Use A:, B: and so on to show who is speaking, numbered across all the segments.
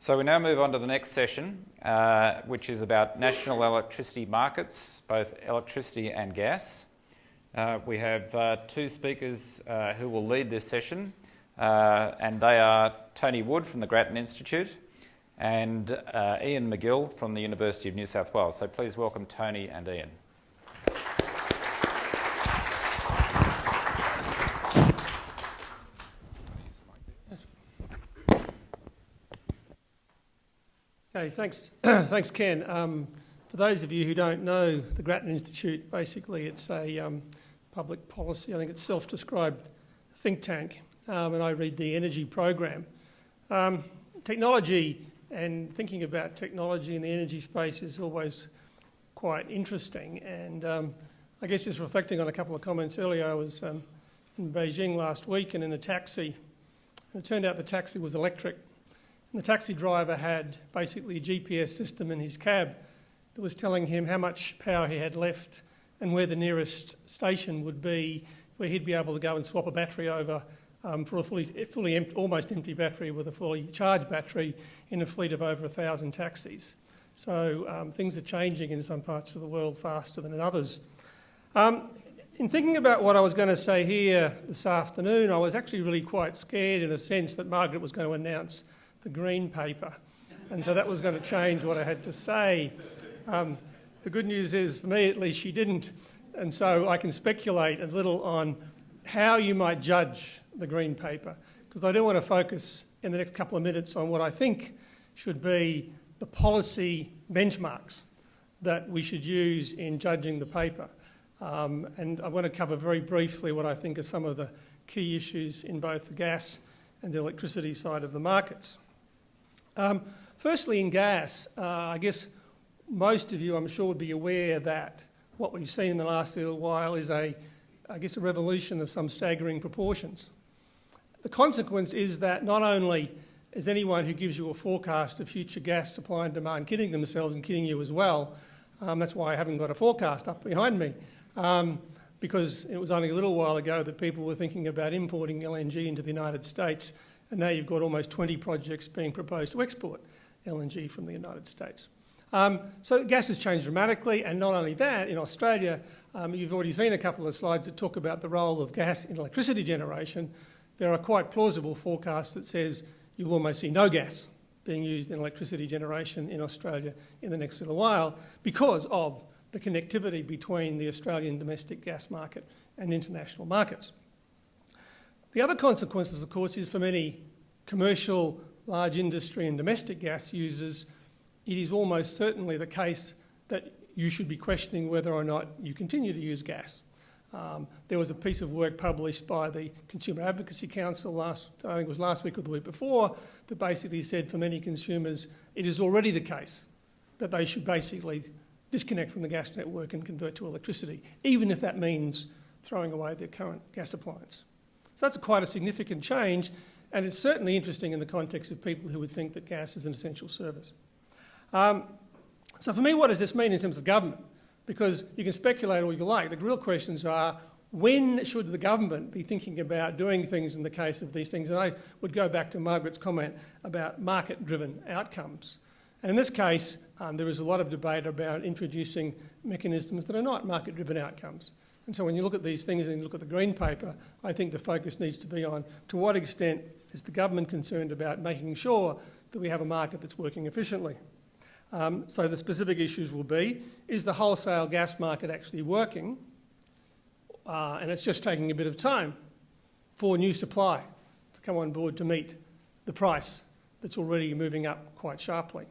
A: So we now move on to the next session, which is about national electricity markets, both electricity and gas. We have two speakers who will lead this session, and they are Tony Wood from the Grattan Institute and Iain McGill from the University of New South Wales. So please welcome Tony and Iain.
B: Okay, thanks, thanks Ken. For those of you who don't know the Grattan Institute, basically it's a public policy, I think it's self-described think tank, and I read the energy program. Technology and thinking about technology in the energy space is always quite interesting, and I guess just reflecting on a couple of comments earlier, I was in Beijing last week and in a taxi, and it turned out the taxi was electric. And the taxi driver had basically a GPS system in his cab that was telling him how much power he had left and where the nearest station would be, where he'd be able to go and swap a battery over for a almost empty battery with a fully charged battery in a fleet of over 1,000 taxis. So things are changing in some parts of the world faster than in others. In thinking about what I was going to say here this afternoon, I was actually really quite scared in a sense that Margaret was going to announce the green paper, and so that was going to change what I had to say. The good news is, for me at least, she didn't, and so I can speculate a little on how you might judge the green paper, because I do want to focus in the next couple of minutes on what I think should be the policy benchmarks that we should use in judging the paper. And I want to cover very briefly what I think are some of the key issues in both the gas and the electricity side of the markets. Firstly, in gas, I guess most of you, I'm sure, would be aware that what we've seen in the last little while is a revolution of some staggering proportions. The consequence is that not only is anyone who gives you a forecast of future gas supply and demand kidding themselves and kidding you as well, that's why I haven't got a forecast up behind me, because it was only a little while ago that people were thinking about importing LNG into the United States, and now you've got almost 20 projects being proposed to export LNG from the United States. So gas has changed dramatically, and not only that, in Australia, you've already seen a couple of slides that talk about the role of gas in electricity generation. There are quite plausible forecasts that says you'll almost see no gas being used in electricity generation in Australia in the next little while because of the connectivity between the Australian domestic gas market and international markets. The other consequences, of course, is for many commercial, large industry and domestic gas users, it is almost certainly the case that you should be questioning whether or not you continue to use gas. There was a piece of work published by the Consumer Advocacy Council I think it was last week or the week before, that basically said for many consumers it is already the case that they should basically disconnect from the gas network and convert to electricity, even if that means throwing away their current gas appliance. So that's quite a significant change, and it's certainly interesting in the context of people who would think that gas is an essential service. So for me, what does this mean in terms of government? Because you can speculate all you like. The real questions are, when should the government be thinking about doing things in the case of these things? And I would go back to Margaret's comment about market-driven outcomes. And in this case, there is a lot of debate about introducing mechanisms that are not market-driven outcomes. And so when you look at these things and you look at the green paper, I think the focus needs to be on to what extent is the government concerned about making sure that we have a market that's working efficiently. So the specific issues will be, is the wholesale gas market actually working? And it's just taking a bit of time for new supply to come on board to meet the price that's already moving up quite sharply.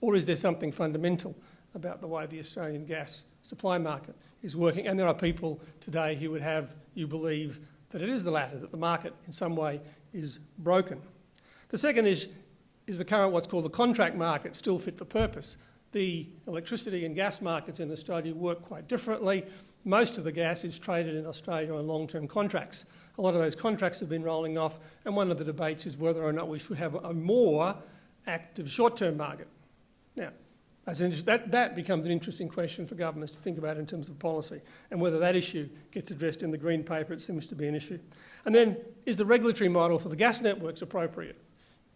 B: Or is there something fundamental about the way the Australian gas supply market is working? And there are people today who would have you believe that it is the latter, that the market in some way is broken. The second is the current what's called the contract market still fit for purpose? The electricity and gas markets in Australia work quite differently. Most of the gas is traded in Australia on long-term contracts. A lot of those contracts have been rolling off, and one of the debates is whether or not we should have a more active short-term market. Now, that becomes an interesting question for governments to think about in terms of policy, and whether that issue gets addressed in the green paper, it seems to be an issue. And then, is the regulatory model for the gas networks appropriate?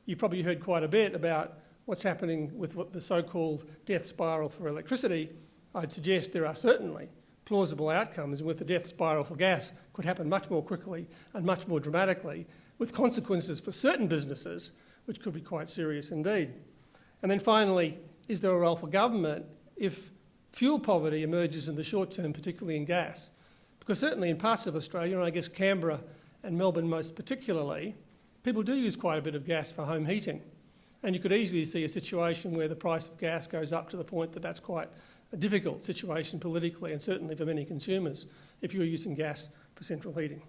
B: You've probably heard quite a bit about what's happening with what the so-called death spiral for electricity, I'd suggest there are certainly plausible outcomes with the death spiral for gas could happen much more quickly and much more dramatically, with consequences for certain businesses which could be quite serious indeed. And then finally, is there a role for government if fuel poverty emerges in the short term, particularly in gas? Because certainly in parts of Australia, and I guess Canberra and Melbourne most particularly, people do use quite a bit of gas for home heating. And you could easily see a situation where the price of gas goes up to the point that that's quite a difficult situation politically and certainly for many consumers if you're using gas for central heating.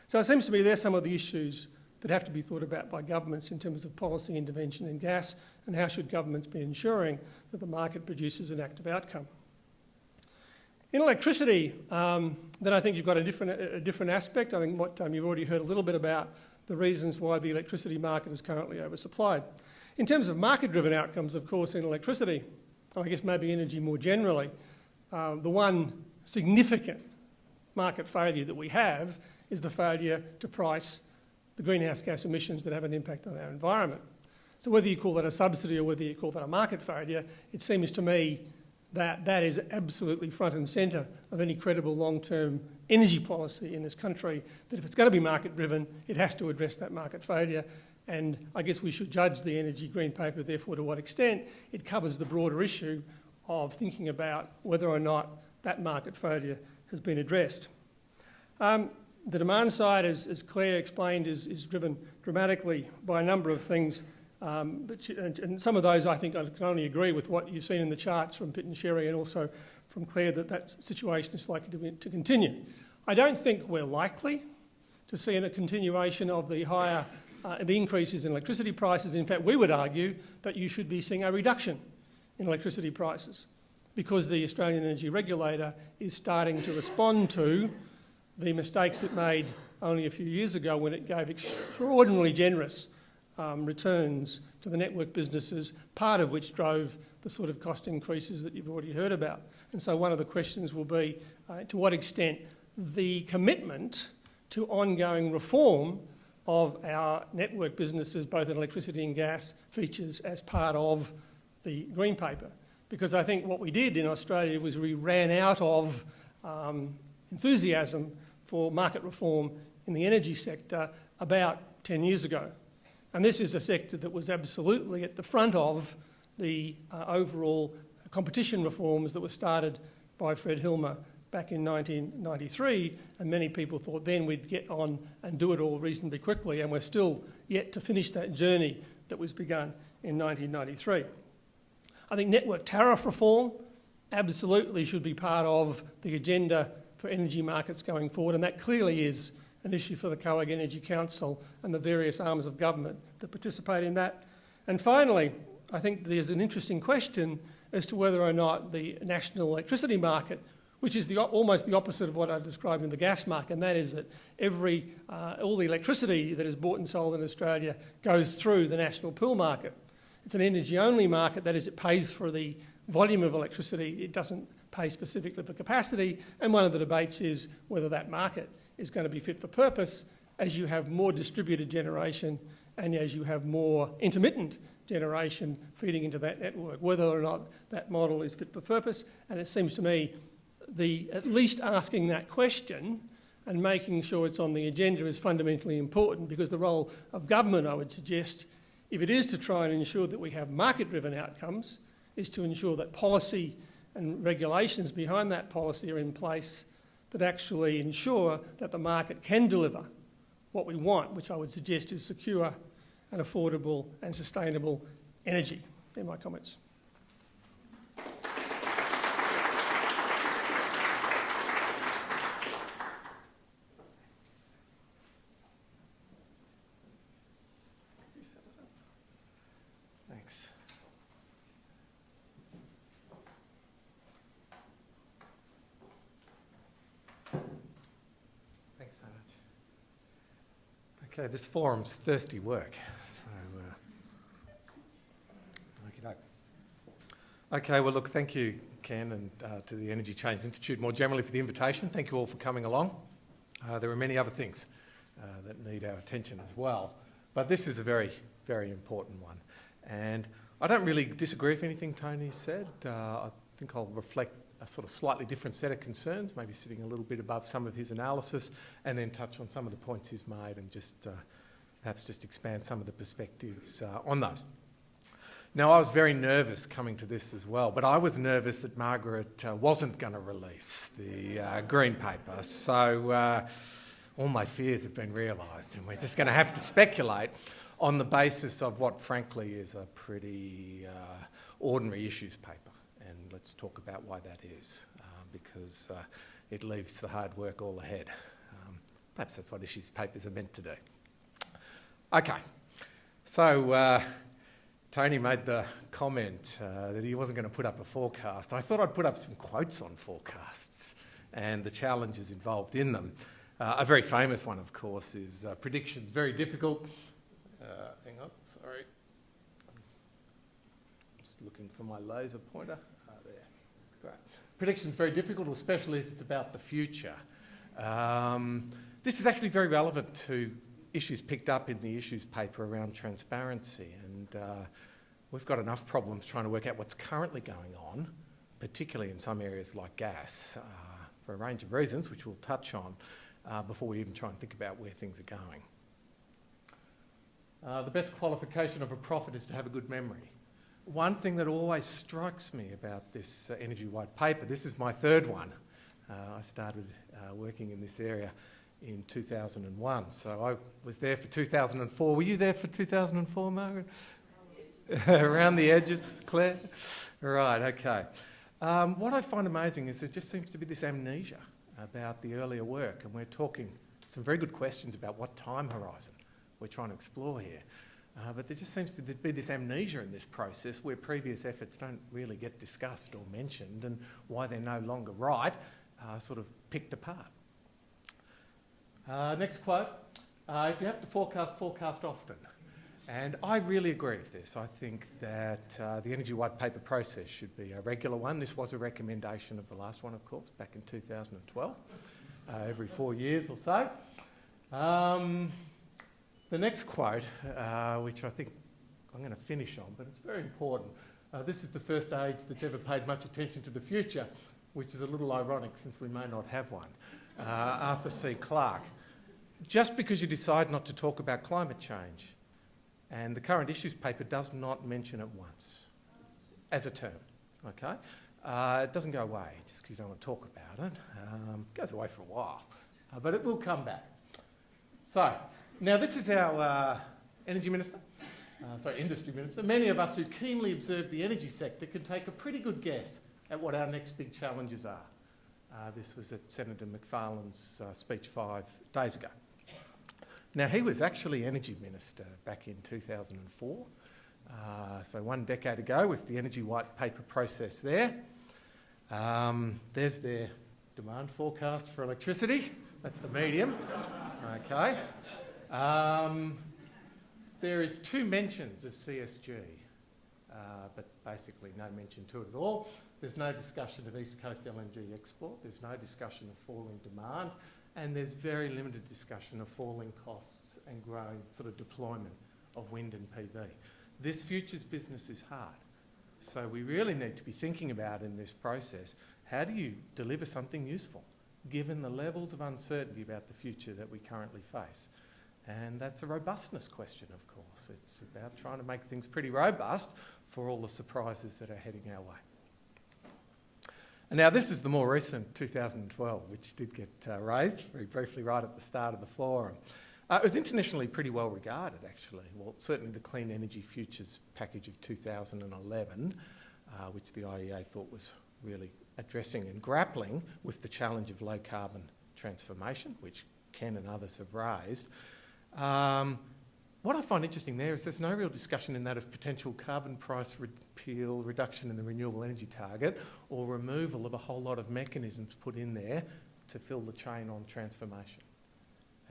B: So it seems to me there's some of the issues that have to be thought about by governments in terms of policy intervention in gas, and how should governments be ensuring that the market produces an active outcome. In electricity, then I think you've got a different aspect. I think you've already heard a little bit about the reasons why the electricity market is currently oversupplied. In terms of market-driven outcomes, of course, in electricity, and I guess maybe energy more generally, the one significant market failure that we have is the failure to price the greenhouse gas emissions that have an impact on our environment. So whether you call that a subsidy or whether you call that a market failure, it seems to me that that is absolutely front and centre of any credible long-term energy policy in this country, that if it's going to be market-driven, it has to address that market failure. And I guess we should judge the Energy Green Paper, therefore, to what extent it covers the broader issue of thinking about whether or not that market failure has been addressed. The demand side, as Claire explained, is driven dramatically by a number of things, and some of those I think I can only agree with what you've seen in the charts from Pitt and Sherry and also from Claire, that situation is likely to continue. I don't think we're likely to see a continuation of the higher the increases in electricity prices. In fact, we would argue that you should be seeing a reduction in electricity prices because the Australian Energy Regulator is starting to respond to the mistakes it made only a few years ago when it gave extraordinarily generous returns to the network businesses, part of which drove the sort of cost increases that you've already heard about. And so one of the questions will be to what extent the commitment to ongoing reform of our network businesses, both in electricity and gas, features as part of the Green Paper. Because I think what we did in Australia was we ran out of enthusiasm for market reform in the energy sector about 10 years ago. And this is a sector that was absolutely at the front of the overall competition reforms that were started by Fred Hilmer back in 1993, and many people thought then we'd get on and do it all reasonably quickly, and we're still yet to finish that journey that was begun in 1993. I think network tariff reform absolutely should be part of the agenda for energy markets going forward, and that clearly is an issue for the COAG Energy Council and the various arms of government that participate in that. And finally, I think there's an interesting question as to whether or not the national electricity market, which is almost the opposite of what I described in the gas market, and that is that all the electricity that is bought and sold in Australia goes through the national pool market. It's an energy-only market, that is, it pays for the volume of electricity, it doesn't pay specifically for capacity, and one of the debates is whether that market is going to be fit for purpose as you have more distributed generation and as you have more intermittent generation feeding into that network, whether or not that model is fit for purpose. And it seems to me at least asking that question and making sure it's on the agenda is fundamentally important, because the role of government, I would suggest, if it is to try and ensure that we have market-driven outcomes, is to ensure that policy and regulations behind that policy are in place that actually ensure that the market can deliver what we want, which I would suggest is secure and affordable and sustainable energy. They're my comments.
C: Thanks. Thanks so much. Okay, this forum's thirsty work, so okay, well look, thank you, Ken, and to the Energy Change Institute more generally for the invitation. Thank you all for coming along. There are many other things that need our attention as well, but this is a very, very important one. And I don't really disagree with anything Tony said. I think I'll reflect a sort of slightly different set of concerns, maybe sitting a little bit above some of his analysis, and then touch on some of the points he's made and just perhaps just expand some of the perspectives on those. Now, I was very nervous coming to this as well, but I was nervous that Margaret wasn't going to release the green paper, so all my fears have been realised, and we're just going to have to speculate on the basis of what, frankly, is a pretty ordinary issues paper. And let's talk about why that is, because it leaves the hard work all ahead. Perhaps that's what issues papers are meant to do. Okay, so Tony made the comment that he wasn't going to put up a forecast. I thought I'd put up some quotes on forecasts and the challenges involved in them. A very famous one, of course, is predictions very difficult. Hang on, sorry. Just looking for my laser pointer. There. Great. Predictions very difficult, especially if it's about the future. This is actually very relevant to issues picked up in the issues paper around transparency, and we've got enough problems trying to work out what's currently going on, particularly in some areas like gas, for a range of reasons, which we'll touch on, before we even try and think about where things are going. The best qualification of a prophet is to have a good memory. One thing that always strikes me about this energy white paper, this is my third one. I started working in this area in 2001, so I was there for 2004. Were you there for 2004, Margaret? Around the edges, Claire? Right, okay. What I find amazing is there just seems to be this amnesia about the earlier work, and we're talking some very good questions about what time horizon we're trying to explore here. But there just seems to be this amnesia in this process where previous efforts don't really get discussed or mentioned, and why they're no longer right, sort of picked apart. Next quote, if you have to forecast, forecast often. And I really agree with this. I think that the energy white paper process should be a regular one. This was a recommendation of the last one, of course, back in 2012, every 4 years or so. The next quote, which I think I'm going to finish on, but it's very important. This is the first age that's ever paid much attention to the future, which is a little ironic since we may not have one. Arthur C. Clarke. Just because you decide not to talk about climate change, and the current issues paper does not mention it once as a term, okay? It doesn't go away just because you don't want to talk about it. It goes away for a while, but it will come back. So, now this is our Industry Minister. Many of us who keenly observe the energy sector can take a pretty good guess at what our next big challenges are. This was at Senator McFarlane's speech 5 days ago. Now, he was actually Energy Minister back in 2004, so 1 decade ago with the Energy White Paper process there. There's their demand forecast for electricity. That's the medium. Okay. There is 2 mentions of CSG, but basically no mention to it at all. There's no discussion of East Coast LNG export. There's no discussion of falling demand. And there's very limited discussion of falling costs and growing sort of deployment of wind and PV. This futures business is hard. So we really need to be thinking about in this process, how do you deliver something useful, given the levels of uncertainty about the future that we currently face? And that's a robustness question, of course. It's about trying to make things pretty robust for all the surprises that are heading our way. And now this is the more recent 2012, which did get raised very briefly right at the start of the forum. It was internationally pretty well regarded, actually. Well, certainly the Clean Energy Futures package of 2011, which the IEA thought was really addressing and grappling with the challenge of low-carbon transformation, which Ken and others have raised. What I find interesting there is there's no real discussion in that of potential carbon price repeal, reduction in the renewable energy target, or removal of a whole lot of mechanisms put in there to fill the chain on transformation.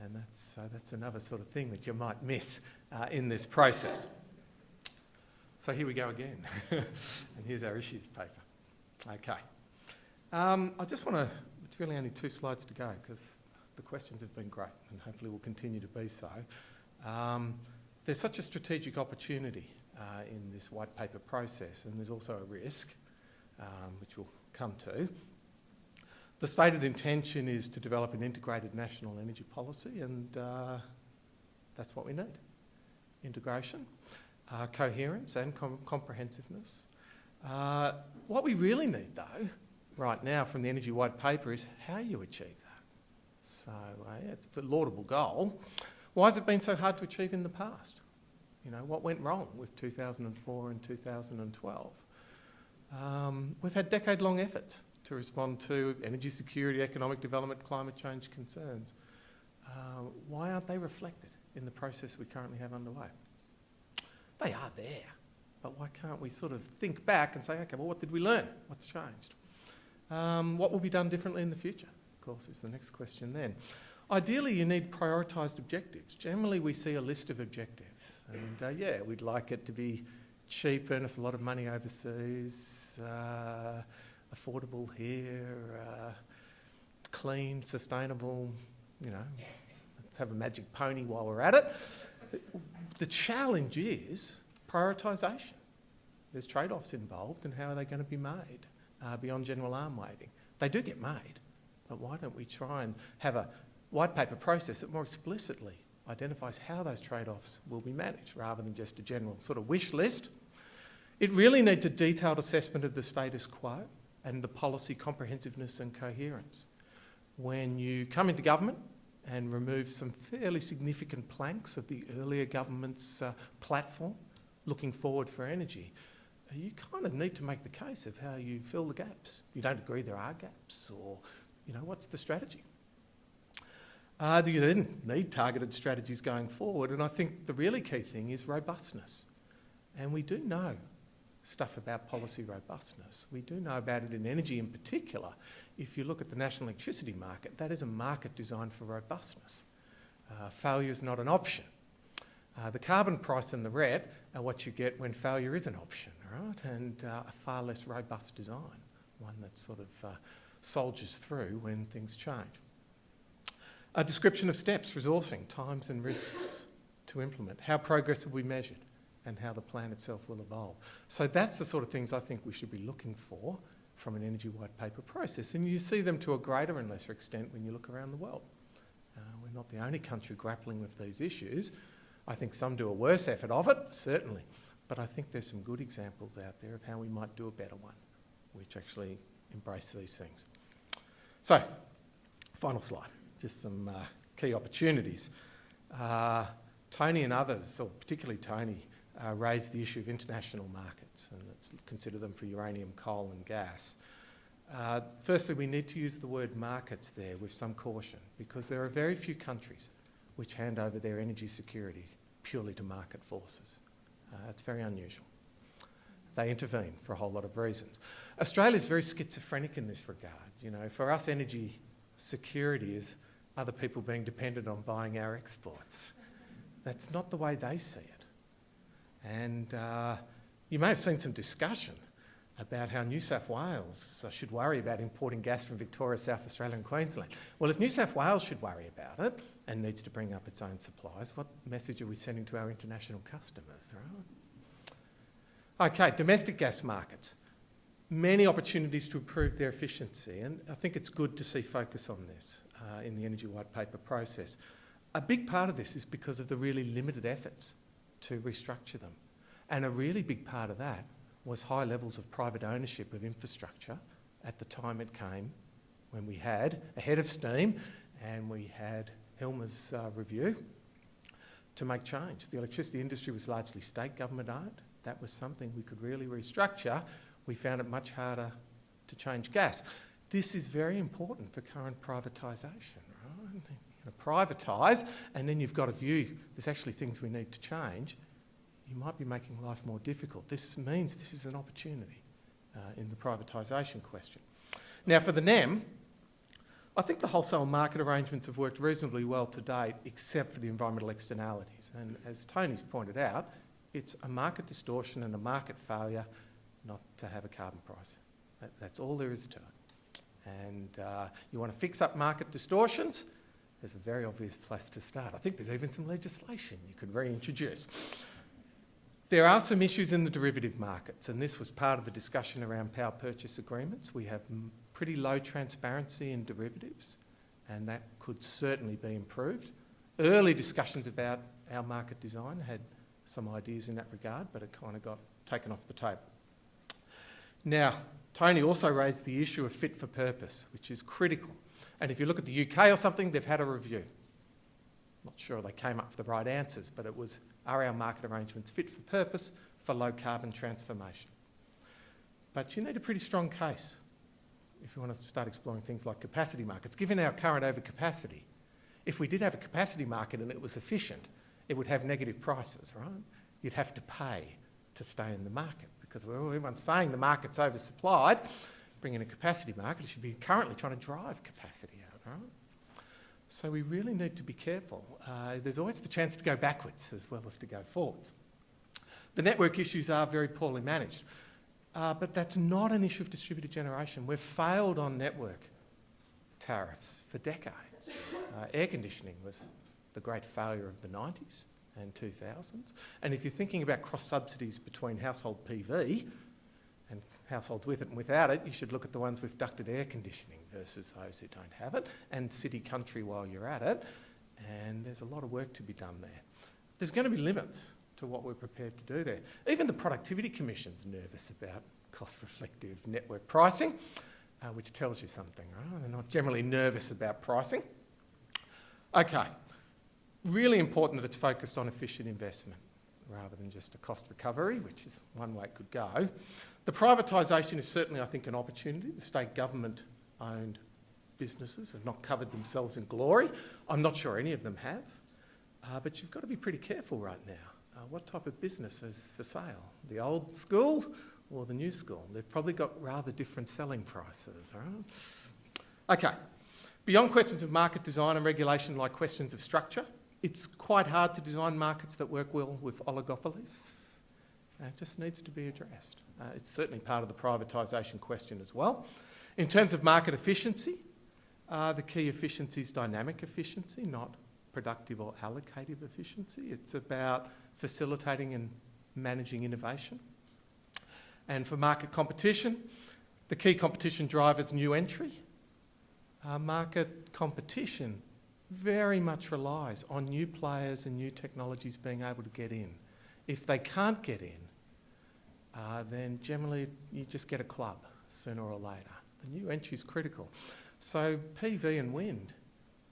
C: And that's another sort of thing that you might miss in this process. So here we go again. And here's our issues paper. Okay. I just want to, it's really only 2 slides to go because the questions have been great and hopefully will continue to be so. There's such a strategic opportunity in this white paper process, and there's also a risk, which we'll come to. The stated intention is to develop an integrated national energy policy, and that's what we need. Integration, coherence and comprehensiveness. What we really need, though, right now from the Energy White Paper is how you achieve that. So it's a laudable goal. Why has it been so hard to achieve in the past? You know, what went wrong with 2004 and 2012? We've had decade-long efforts to respond to energy security, economic development, climate change concerns. Why aren't they reflected in the process we currently have underway? They are there, but why can't we sort of think back and say, okay, well, what did we learn? What's changed? What will be done differently in the future? Of course, is the next question then. Ideally, you need prioritised objectives. Generally, we see a list of objectives. And yeah, we'd like it to be cheap, earn us a lot of money overseas, affordable here, clean, sustainable, you know, let's have a magic pony while we're at it. The challenge is prioritisation. There's trade-offs involved, and how are they going to be made beyond general arm waving? They do get made, but why don't we try and have a white paper process that more explicitly identifies how those trade-offs will be managed rather than just a general sort of wish list. It really needs a detailed assessment of the status quo and the policy comprehensiveness and coherence. When you come into government and remove some fairly significant planks of the earlier government's platform looking forward for energy, you kind of need to make the case of how you fill the gaps. You don't agree there are gaps, or, you know, what's the strategy? You then need targeted strategies going forward, and I think the really key thing is robustness. And we do know stuff about policy robustness. We do know about it in energy in particular. If you look at the national electricity market, that is a market designed for robustness. Failure is not an option. The carbon price and the red are what you get when failure is an option, right? And a far less robust design, one that sort of soldiers through when things change. A description of steps, resourcing, times and risks to implement, how progress will be measured and how the plan itself will evolve. So that's the sort of things I think we should be looking for from an energy white paper process, and you see them to a greater and lesser extent when you look around the world. We're not the only country grappling with these issues. I think some do a worse effort of it, certainly, but I think there's some good examples out there of how we might do a better one, which actually embrace these things. So, final slide. Just some key opportunities. Tony and others, or particularly Tony, raised the issue of international markets, and let's consider them for uranium, coal and gas. Firstly, we need to use the word markets there with some caution, because there are very few countries which hand over their energy security purely to market forces. It's very unusual. They intervene for a whole lot of reasons. Australia's very schizophrenic in this regard. You know, for us, energy security is other people being dependent on buying our exports. That's not the way they see it. And you may have seen some discussion about how New South Wales should worry about importing gas from Victoria, South Australia and Queensland. Well, if New South Wales should worry about it and needs to bring up its own supplies, what message are we sending to our international customers, right? Okay, domestic gas markets. Many opportunities to improve their efficiency, and I think it's good to see focus on this in the Energy White Paper process. A big part of this is because of the really limited efforts to restructure them. And a really big part of that was high levels of private ownership of infrastructure at the time it came, when we had a head of steam and we had Hilmer's review to make change. The electricity industry was largely state government owned. That was something we could really restructure. We found it much harder to change gas. This is very important for current privatisation, right? You privatise, and then you've got a view, there's actually things we need to change. You might be making life more difficult. This means this is an opportunity in the privatisation question. Now, for the NEM, I think the wholesale market arrangements have worked reasonably well to date, except for the environmental externalities. And as Tony's pointed out, it's a market distortion and a market failure not to have a carbon price. That's all there is to it. And you want to fix up market distortions? There's a very obvious place to start. I think there's even some legislation you could reintroduce. There are some issues in the derivative markets, and this was part of the discussion around power purchase agreements. We have pretty low transparency in derivatives, and that could certainly be improved. Early discussions about our market design had some ideas in that regard, but it kind of got taken off the table. Now, Tony also raised the issue of fit for purpose, which is critical. And if you look at the UK or something, they've had a review. Not sure they came up with the right answers, but it was, are our market arrangements fit for purpose for low carbon transformation? But you need a pretty strong case if you want to start exploring things like capacity markets. Given our current overcapacity, if we did have a capacity market and it was efficient, it would have negative prices, right? You'd have to pay to stay in the market because everyone's saying the market's oversupplied. Bring in a capacity market, it should be currently trying to drive capacity out, right? So we really need to be careful. There's always the chance to go backwards as well as to go forwards. The network issues are very poorly managed, but that's not an issue of distributed generation. We've failed on network tariffs for decades. Air conditioning was the great failure of the 90s and 2000s. And if you're thinking about cross-subsidies between household PV and households with it and without it, you should look at the ones with ducted air conditioning versus those who don't have it, and city-country while you're at it. And there's a lot of work to be done there. There's going to be limits to what we're prepared to do there. Even the Productivity Commission's nervous about cost-reflective network pricing, which tells you something, right? They're not generally nervous about pricing. Okay, really important that it's focused on efficient investment rather than just a cost recovery, which is one way it could go. The privatisation is certainly, I think, an opportunity. The state government-owned businesses have not covered themselves in glory. I'm not sure any of them have, but you've got to be pretty careful right now. What type of business is for sale? The old school or the new school? They've probably got rather different selling prices, right? Okay. Beyond questions of market design and regulation, like questions of structure, it's quite hard to design markets that work well with oligopolies. It just needs to be addressed. It's certainly part of the privatisation question as well. In terms of market efficiency, the key efficiency is dynamic efficiency, not productive or allocative efficiency. It's about facilitating and managing innovation. And for market competition, the key competition driver is new entry. Market competition very much relies on new players and new technologies being able to get in. If they can't get in, then generally you just get a club sooner or later. The new entry is critical. So PV and wind,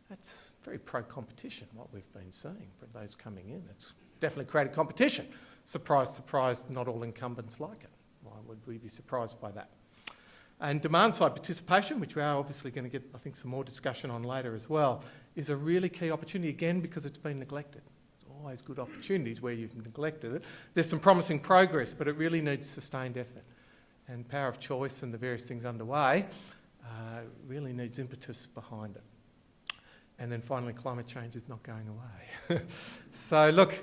C: that's very pro-competition, what we've been seeing for those coming in. It's definitely created competition. Surprise, surprise, not all incumbents like it. Why would we be surprised by that? And demand-side participation, which we are obviously going to get, I think, some more discussion on later as well, is a really key opportunity, again, because it's been neglected. There's always good opportunities where you've neglected it. There's some promising progress, but it really needs sustained effort. And power of choice and the various things underway really needs impetus behind it. And then finally, climate change is not going away. So look,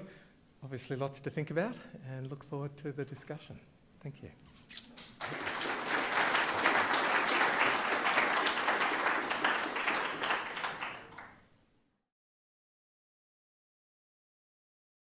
C: obviously lots to think about, and look forward to the discussion. Thank you.